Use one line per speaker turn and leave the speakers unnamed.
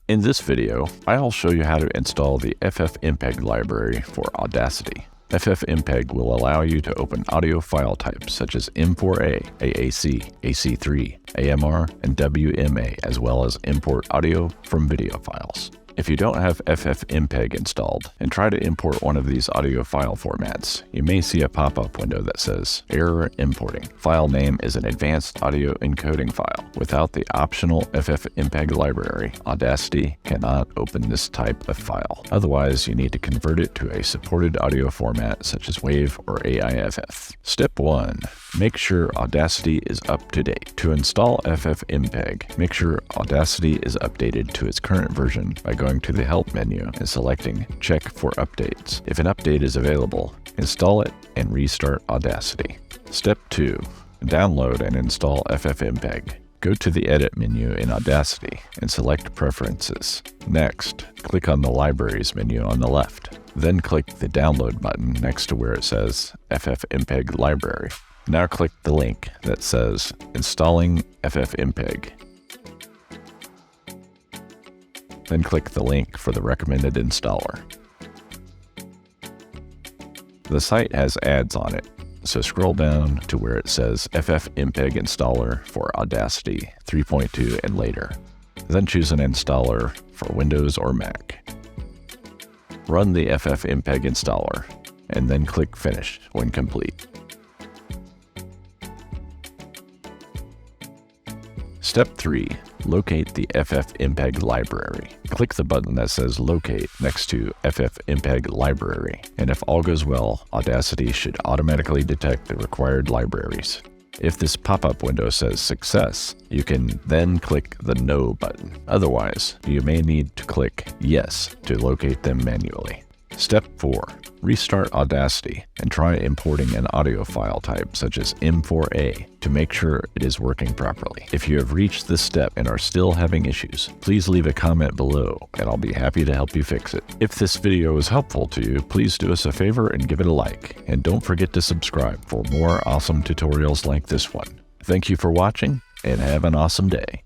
In this video, I'll show you how to install the FFmpeg library for Audacity. FFmpeg will allow you to open audio file types such as M4A, AAC, AC3, AMR, and WMA, as well as import audio from video files. If you don't have FFmpeg installed and try to import one of these audio file formats, you may see a pop-up window that says, "Error importing. File name is an advanced audio encoding file. Without the optional FFmpeg library, Audacity cannot open this type of file. Otherwise, you need to convert it to a supported audio format such as WAV or AIFF." Step 1. Make sure Audacity is up to date. To install FFmpeg, make sure Audacity is updated to its current version by going to the Help menu and selecting Check for Updates. If an update is available, install it and restart Audacity. Step 2. Download and install FFmpeg. Go to the Edit menu in Audacity and select Preferences. Next, click on the Libraries menu on the left. Then click the Download button next to where it says FFmpeg Library. Now click the link that says Installing FFmpeg. Then click the link for the recommended installer. The site has ads on it, so scroll down to where it says FFmpeg installer for Audacity 3.2 and later. Then choose an installer for Windows or Mac. Run the FFmpeg installer, and then click Finish when complete. Step 3. Locate the FFmpeg library. Click the button that says Locate next to FFmpeg library, and if all goes well, Audacity should automatically detect the required libraries. If this pop-up window says Success, you can then click the No button. Otherwise, you may need to click Yes to locate them manually. Step 4. Restart Audacity and try importing an audio file type such as M4A to make sure it is working properly. If you have reached this step and are still having issues, please leave a comment below and I'll be happy to help you fix it. If this video was helpful to you, please do us a favor and give it a like. And don't forget to subscribe for more awesome tutorials like this one. Thank you for watching and have an awesome day.